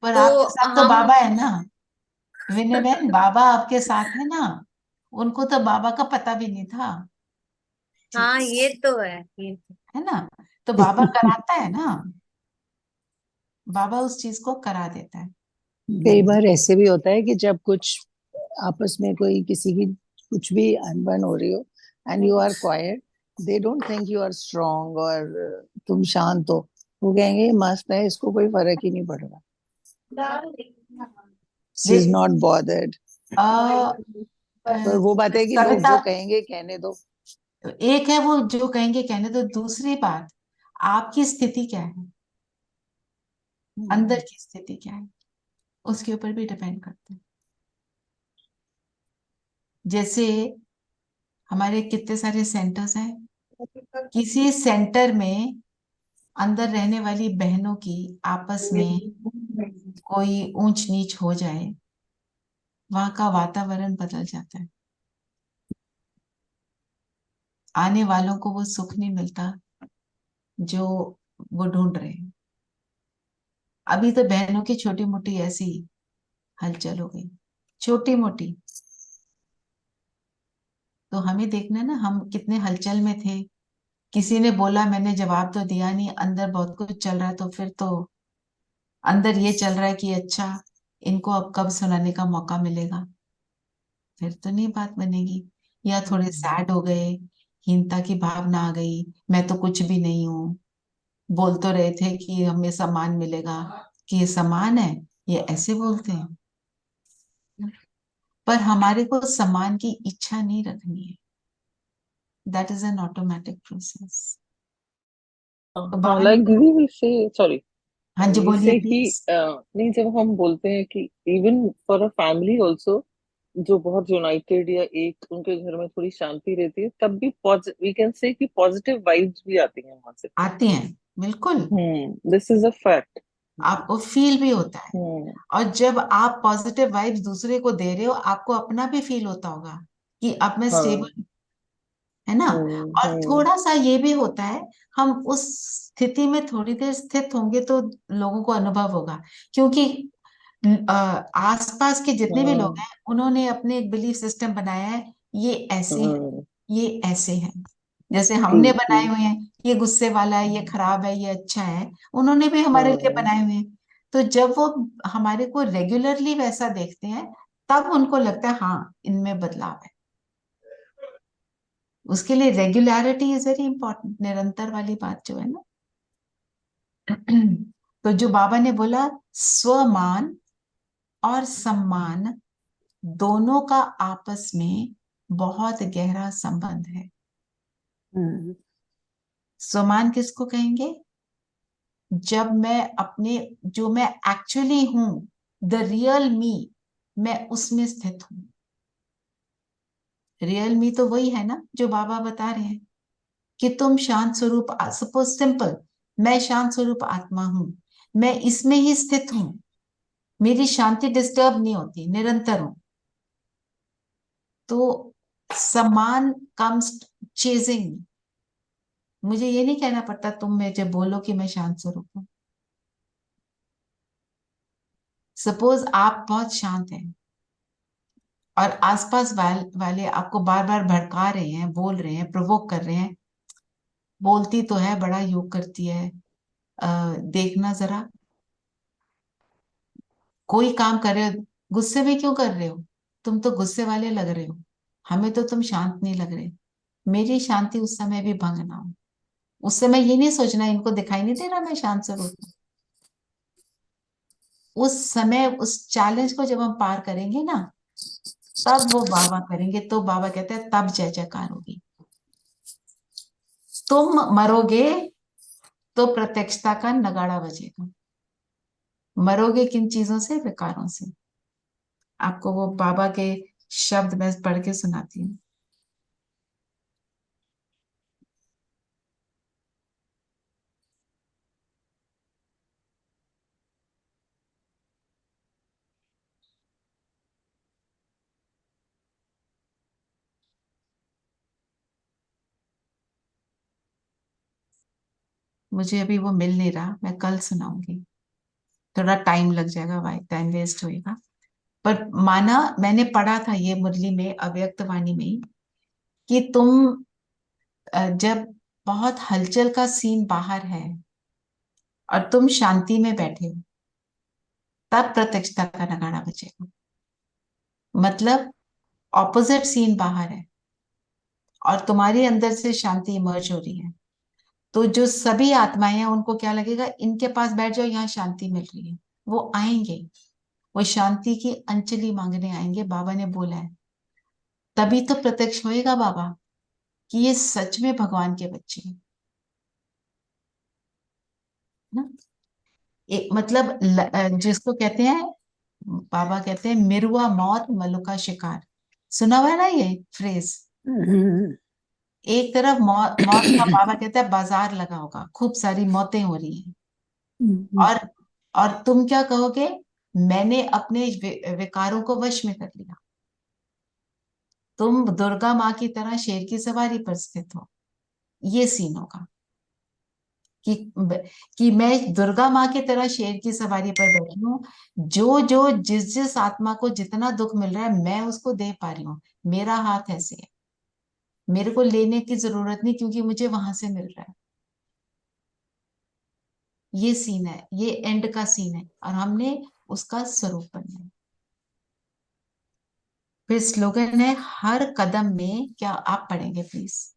पर तो आपके साथ तो हम बाबा है ना विनय बहन, बाबा आपके साथ है ना। उनको तो बाबा का पता भी नहीं था, ठीक हाँ ये तो है। है ना। तो बाबा कराता है ना, बाबा उस चीज को करा देता है। कई बार ऐसे भी होता है कि जब कुछ आपस में कोई किसी की कुछ भी अनबन हो रही हो and you are quiet, they don't think you are strong और तुम शांत हो, वो कहेंगे मस्त है, इसको कोई फर्क ही नहीं पड़ रहा, शी इज नॉट बॉदर्ड। पर वो बात है कि लोग कविता, जो कहेंगे कहने दो। एक है वो जो कहेंगे कहने दो, दूसरी बात आपकी स्थिति क्या है, अंदर की स्थिति क्या है, उसके ऊपर भी डिपेंड करता है। जैसे हमारे कितने सारे सेंटर्स हैं, किसी सेंटर में अंदर रहने वाली बहनों की आपस में कोई ऊंच नीच हो जाए, वहां का वातावरण बदल जाता है। आने वालों को वो सुख नहीं मिलता जो वो ढूंढ रहे हैं। अभी तो बहनों की छोटी मोटी ऐसी हलचल हो गई, छोटी मोटी। तो हमें देखना ना, हम कितने हलचल में थे। किसी ने बोला, मैंने जवाब तो दिया नहीं, अंदर बहुत कुछ चल रहा है, तो फिर तो अंदर ये चल रहा है कि अच्छा इनको अब कब सुनाने का मौका मिलेगा, फिर तो नहीं बात बनेगी। या थोड़े सैड हो गए, हीनता की भावना आ गई, मैं तो कुछ भी नहीं हूँ। बोल तो रहे थे कि हमें सम्मान मिलेगा, कि ये सम्मान है, ये ऐसे बोलते हैं। पर हमारे को सम्मान की इच्छा नहीं रखनी है, that is an automatic process. Like दीदी वी से सॉरी हाँ जी वी बोलिए से कि प्लीज। नहीं, जब हम बोलते हैं कि even for a family also जो बहुत यूनाइटेड या एक उनके घर में थोड़ी शांति रहती है, तब भी वी कैन से कि पॉजिटिव वाइब्स भी आती हैं वहां से। आती हैं, बिल्कुल। This is a fact. आपको फील भी होता है, और जब आप पॉजिटिव वाइब्स दूसरे को दे रहे हो, आपको अपना भी फील होता होगा कि अब मैं स्टेबल, है ना। और थोड़ा सा ये भी होता है, हम उस स्थिति में थोड़ी देर स्थित होंगे तो लोगों को अनुभव होगा, क्योंकि आसपास के जितने भी लोग हैं उन्होंने अपने एक बिलीफ सिस्टम बनाया है, ये ऐसे हैं, ये ऐसे हैं। जैसे हमने बनाए हुए हैं, ये गुस्से वाला है, ये खराब है, ये अच्छा है, उन्होंने भी हमारे लिए बनाए हुए हैं। तो जब वो हमारे को रेगुलरली वैसा देखते हैं, तब उनको लगता है हाँ इनमें बदलाव है। उसके लिए रेगुलरिटी इज वेरी इंपॉर्टेंट, निरंतर वाली बात जो है ना। तो जो बाबा ने बोला, स्वमान और सम्मान दोनों का आपस में बहुत गहरा संबंध है। स्वमान किसको कहेंगे? जब मैं अपने, जो मैं एक्चुअली हूं, द रियल मी, मैं उसमें स्थित हूं। रियल मी तो वही है ना जो बाबा बता रहे हैं कि तुम शांत स्वरूप। सपोज सिंपल, मैं शांत स्वरूप आत्मा हूं, मैं इसमें ही स्थित हूं, मेरी शांति डिस्टर्ब नहीं होती, निरंतर हूं। तो सम्मान कम्स चेजिंग। मुझे ये नहीं कहना पड़ता तुम मुझे बोलो कि मैं शांत स्वरूप हूं। सपोज आप बहुत शांत हैं और आसपास वाले आपको बार बार भड़का रहे हैं, बोल रहे हैं, प्रोवोक कर रहे हैं, बोलती तो है, बड़ा योग करती है, देखना जरा, कोई काम कर रहे हो, गुस्से में क्यों कर रहे हो, तुम तो गुस्से वाले लग रहे हो, हमें तो तुम शांत नहीं लग रहे। मेरी शांति उस समय भी भंग ना हो। उस समय ये नहीं सोचना इनको दिखाई नहीं दे रहा मैं शांत स्वरूप हूं। उस समय उस चैलेंज को जब हम पार करेंगे ना, तब वो बाबा करेंगे, तो बाबा कहते हैं तब जय जयकार होगी। तुम मरोगे तो प्रत्यक्षता का नगाड़ा बजेगा। मरोगे किन चीजों से? विकारों से। आपको वो बाबा के शब्द मैं पढ़ के सुनाती हूँ। मुझे अभी वो मिल नहीं रहा, मैं कल सुनाऊंगी, थोड़ा टाइम लग जाएगा, भाई टाइम वेस्ट होएगा। पर माना मैंने पढ़ा था ये मुरली में, अव्यक्त वाणी में ही, कि तुम जब बहुत हलचल का सीन बाहर है और तुम शांति में बैठे हो, तब प्रत्यक्षता का नगाड़ा बजेगा। मतलब ऑपोजिट सीन बाहर है और तुम्हारे अंदर से शांति इमर्ज हो रही है, तो जो सभी आत्माएं हैं उनको क्या लगेगा, इनके पास बैठ जाओ, यहाँ शांति मिल रही है। वो आएंगे, वो शांति की अंजलि मांगने आएंगे, बाबा ने बोला है। तभी तो प्रत्यक्ष होएगा बाबा कि ये सच में भगवान के बच्चे हैं ना। मतलब जिसको कहते हैं, बाबा कहते हैं मिरुआ मौत मलुका शिकार। सुना हुआ है ना ये फ्रेज? एक तरफ मौत का बाबा कहता है बाजार लगा होगा, खूब सारी मौतें हो रही हैं, और तुम क्या कहोगे, मैंने अपने विकारों को वश में कर लिया। तुम दुर्गा माँ की तरह शेर की सवारी पर स्थित हो। ये सीन होगा कि कि मैं दुर्गा माँ की तरह शेर की सवारी पर बैठी हूँ, जो जो जिस जिस आत्मा को जितना दुख मिल रहा है मैं उसको दे पा रही हूँ। मेरा हाथ ऐसे है, मेरे को लेने की जरूरत नहीं, क्योंकि मुझे वहां से मिल रहा है। ये सीन है, ये एंड का सीन है, और हमने उसका स्वरूप बनना है। फिर स्लोगन है हर कदम में, क्या आप पढ़ेंगे प्लीज?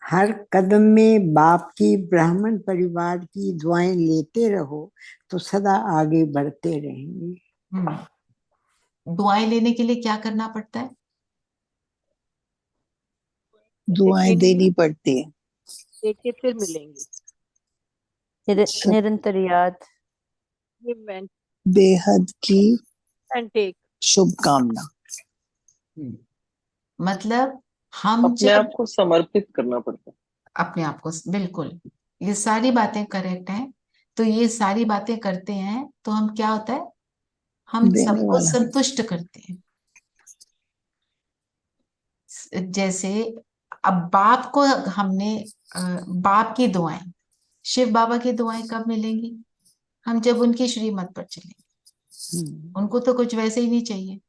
हर कदम में बाप की ब्राह्मण परिवार की दुआएं लेते रहो तो सदा आगे बढ़ते रहेंगे। दुआएं लेने के लिए क्या करना पड़ता है? दुआएं देनी पड़ती है। देखे फिर मिलेंगे। निरंतर याद, बेहद की एंड टेक शुभकामना। मतलब हम अपने आप को समर्पित करना पड़ता है। अपने आप को, बिल्कुल, ये सारी बातें करेक्ट हैं। तो ये सारी बातें करते हैं तो हम क्या होता है, हम सबको संतुष्ट करते हैं। जैसे अब बाप को हमने बाप की दुआएं, शिव बाबा की दुआएं कब मिलेंगी? हम जब उनकी श्रीमत पर चलेंगे। उनको तो कुछ वैसे ही नहीं चाहिए,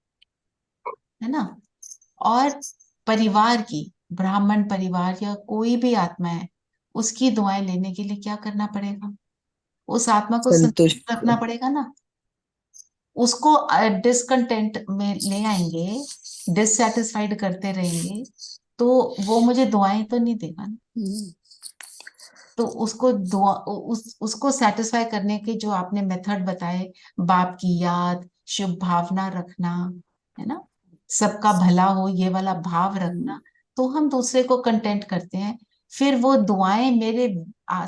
है ना। और परिवार की, ब्राह्मण परिवार या कोई भी आत्मा है, उसकी दुआएं लेने के लिए क्या करना पड़ेगा? उस आत्मा को संतुष्ट रखना पड़ेगा ना। उसको डिसकंटेंट में ले आएंगे, डिससेटिस्फाइड करते रहेंगे, तो वो मुझे दुआएं तो नहीं देगा ना। तो उसको दुआ उसको सेटिस्फाई करने के जो आपने मेथड बताए, बाप की याद, शुभ भावना रखना, है ना, सबका भला हो, ये वाला भाव रखना, तो हम दूसरे को कंटेंट करते हैं। फिर वो दुआएं मेरे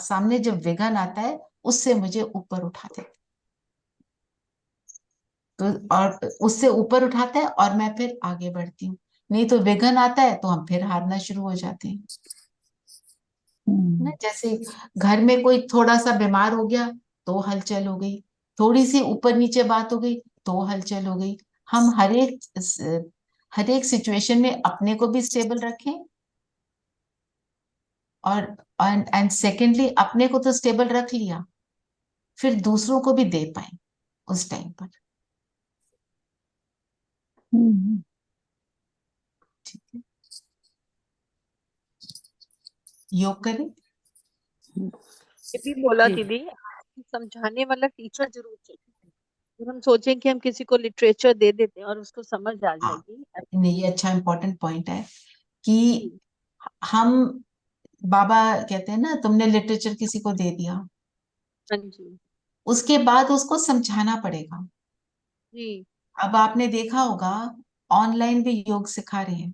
सामने जब विघन आता है, उससे मुझे ऊपर उठा देते, तो और उससे ऊपर उठाता है और मैं फिर आगे बढ़ती हूँ। नहीं तो विघन आता है तो हम फिर हारना शुरू हो जाते हैं। ना, जैसे घर में कोई थोड़ा सा बीमार हो गया तो हलचल हो गई, थोड़ी सी ऊपर नीचे बात हो गई तो हलचल हो गई। हम हर एक सिचुएशन में अपने को भी स्टेबल रखें, और एंड सेकेंडली अपने को तो स्टेबल रख लिया, फिर दूसरों को भी दे पाए उस टाइम पर। ठीक है, योग करें। ये भी बोला ठीक। दीदी, समझाने वाला टीचर जरूर चाहिए। अगर हम सोचें कि हम किसी को लिटरेचर दे देते हैं और उसको समझ आ हाँ, जाएगी। नहीं, ये अच्छा इंपॉर्टेंट पॉइंट है कि जी। हम, बाबा कहते हैं ना, तुमने लिटरेचर किसी को दे दिया, हाँ जी। उसके बाद उसको समझाना पड़ेगा। जी। अब आपने देखा होगा ऑनलाइन भी योग सिखा रहे हैं,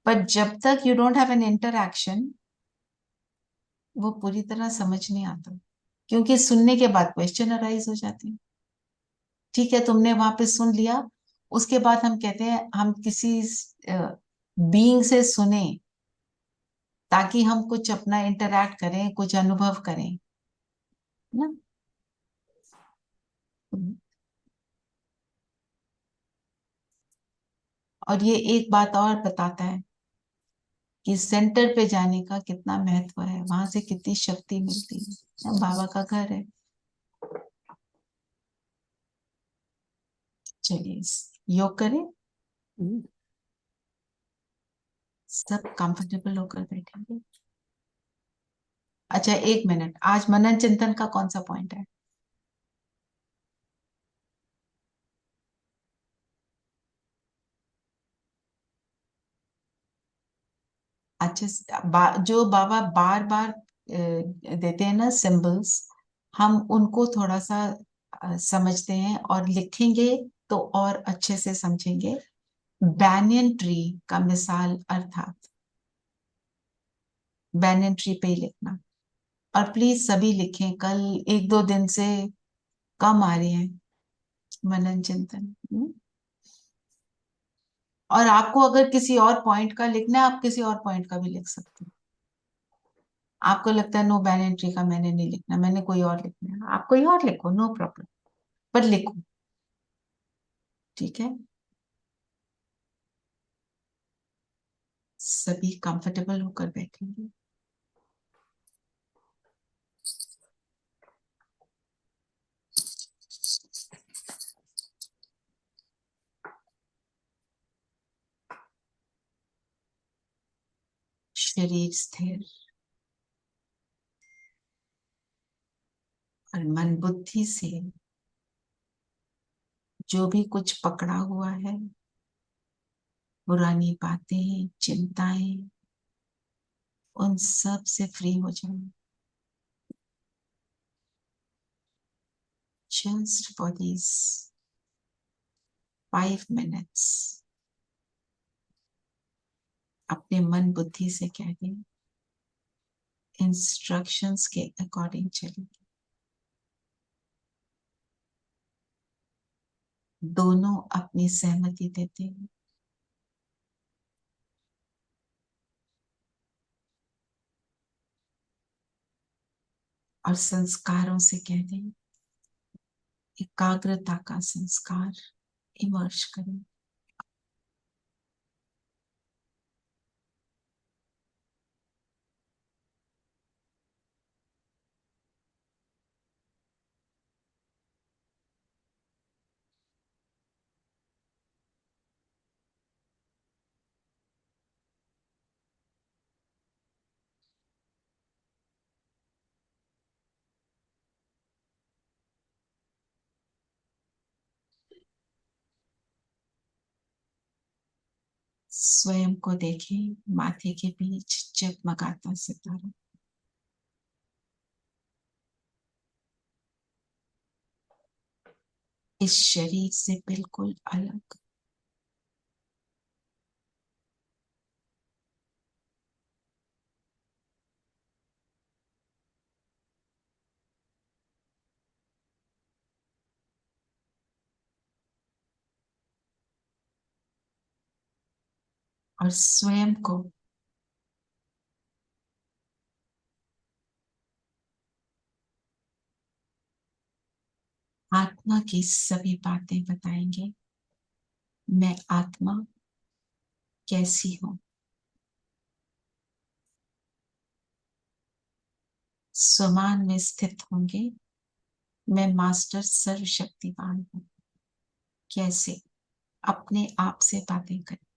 पर जब तक you don't have an interaction वो पूरी तरह समझ नहीं आता, क्योंकि सुनने के बाद क्वेश्चन अराइज हो जाते हैं। ठीक है, तुमने वहां पे सुन लिया, उसके बाद हम कहते हैं हम किसी बीइंग से सुने ताकि हम कुछ अपना इंटरैक्ट करें, कुछ अनुभव करें ना। और ये एक बात और बताता है कि सेंटर पे जाने का कितना महत्व है, वहां से कितनी शक्ति मिलती है। बाबा का घर है। चलिए योग करें, सब कंफर्टेबल होकर बैठेंगे। अच्छा, एक मिनट, आज मनन चिंतन का कौन सा पॉइंट है? अच्छा, जो बाबा बार बार देते हैं ना सिंबल्स, हम उनको थोड़ा सा समझते हैं और लिखेंगे तो और अच्छे से समझेंगे। बैनियन ट्री का मिसाल, अर्थात बैनियन ट्री पे ही लिखना। और प्लीज सभी लिखें, कल एक दो दिन से कम आ रहे हैं मनन चिंतन। और आपको अगर किसी और पॉइंट का लिखना है, आप किसी और पॉइंट का भी लिख सकते हैं। आपको लगता है नो बैन एंट्री का मैंने नहीं लिखना, मैंने कोई और लिखना है, आप कोई और लिखो, नो प्रॉब्लम, पर लिखो। ठीक है, सभी कंफर्टेबल होकर बैठेंगे। शरीर स्थिर और मन बुद्धि से जो भी कुछ पकड़ा हुआ है, पुरानी बातें, चिंताएं, उन सब से फ्री हो जाओ। जस्ट फॉर दीज 5 minutes अपने मन बुद्धि से कह दें, इंस्ट्रक्शंस के अकॉर्डिंग चलेंगे। दोनों अपनी सहमति देते हैं। और संस्कारों से कह दें, एकाग्रता का संस्कार इमर्ज करें। स्वयं को देखें, माथे के बीच जगमगाता सितारा। इस शरीर से बिल्कुल अलग। और स्वयं को आत्मा की सभी बातें बताएंगे। मैं आत्मा कैसी हूं। स्वमान में स्थित होंगे। मैं मास्टर सर्वशक्तिवान हूं। कैसे? अपने आप से बातें करें।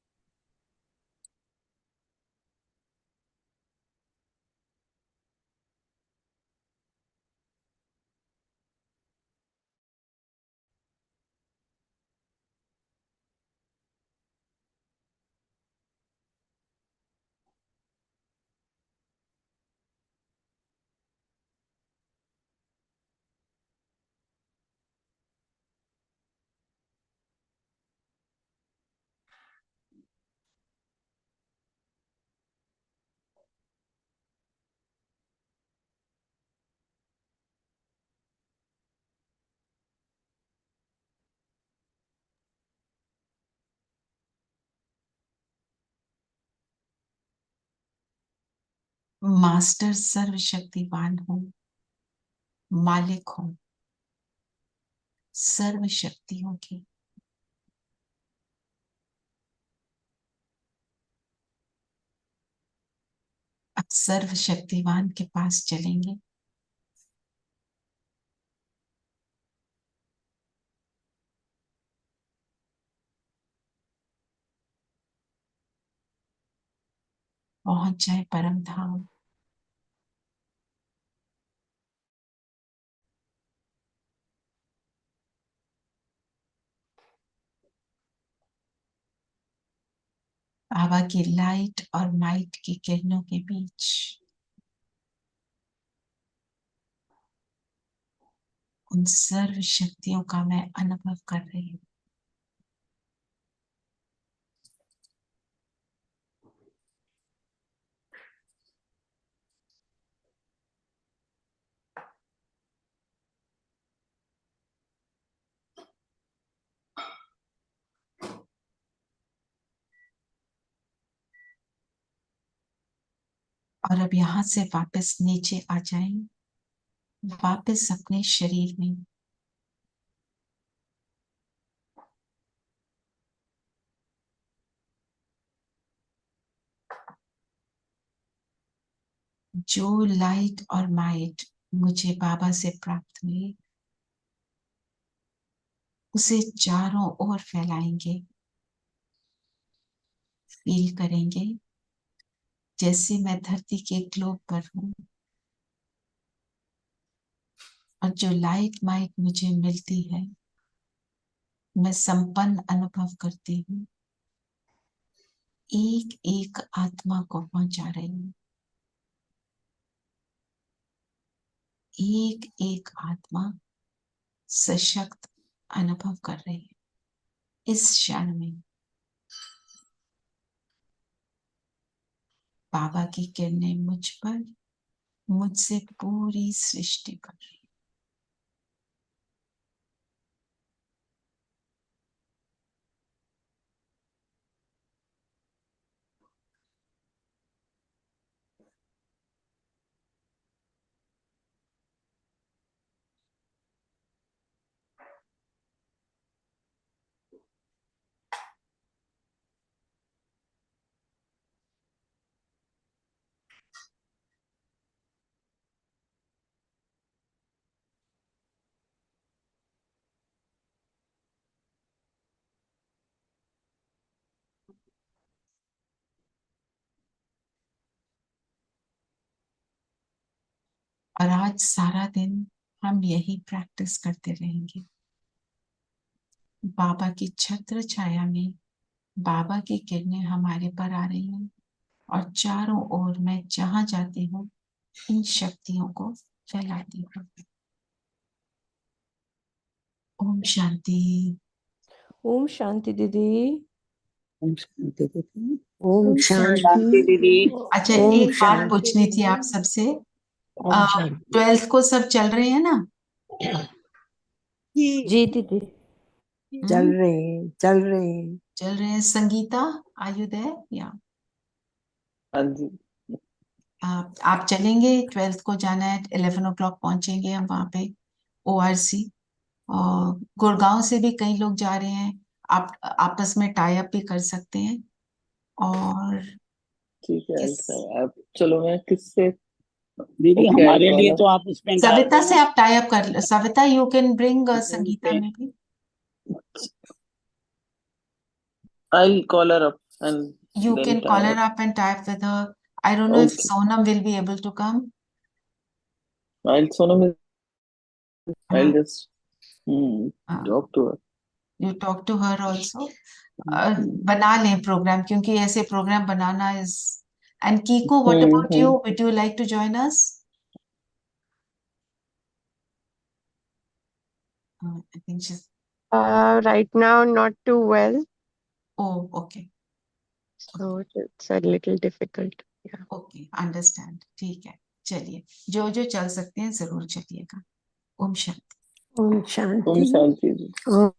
मास्टर सर्वशक्तिवान हूं। मालिक हूं सर्व शक्तियों की। अब सर्वशक्तिवान के पास चलेंगे। पहुंच जाए परम धाम। बाबा की लाइट और माइट की किरणों के बीच उन सर्व शक्तियों का मैं अनुभव कर रही हूँ। और अब यहां से वापस नीचे आ जाएं, वापस अपने शरीर में। जो लाइट और माइट मुझे बाबा से प्राप्त हुई उसे चारों ओर फैलाएंगे। फील करेंगे जैसे मैं धरती के ग्लोब पर हूं और जो लाइट माइट मुझे मिलती है मैं संपन्न अनुभव करती हूँ। एक एक आत्मा को पहुंचा रही हूँ। एक एक आत्मा सशक्त अनुभव कर रही है। इस क्षण में बाबा की किरणें मुझ पर, मुझसे पूरी सृष्टि पर। और आज सारा दिन हम यही प्रैक्टिस करते रहेंगे। बाबा की छत्र छाया में बाबा की किरणें हमारे पर आ रही हैं और चारों ओर मैं जहां जाती हूँ इन शक्तियों को फैलाती हूँ। ओम शांति। ओम शांति दीदी। ओम शांति दीदी। ओम ओम शांति दीदी। अच्छा, ओम एक बात शांति पूछनी थी दीदी। आप सबसे। ओम शांति। 12th को सब चल रहे हैं ना? जी दीदी। चल रहे हैं, चल रहे हैं। चल रहे हैं। Sangeeta, are you there? या हाँ जी। आप चलेंगे? 12th को जाना है, 11 o'clock पहुंचेंगे हम वहां पे ORC। गुड़गांव से भी कई लोग जा रहे हैं, आप आपस में टाई अप भी कर सकते हैं। और ठीक है, किस आप चलो, मैं किससे दीदी ओके हमारे लिए तो आप उसमें डाल सविता से देना। आप टाई अप कर, Savita you can bring Sangeeta में भी। I'll call her up and You then can tie call her up. up and tie up with her. I don't know if Okay. Sonam will be able to come. Sonam, I'll हाँ, just talk to her. You talk to her also. बना लें program, क्योंकि ऐसे program बनाना is. And Kiko, what about you? Would you like to join us? I think she's. Right now, not too well, Oh, okay. so it's a little difficult. Yeah. Okay, understand. ठीक है, चलिए, जो जो चल सकते हैं जरूर चलिएगा। ओम शांति। ओम Om शांति। Shanti. ओम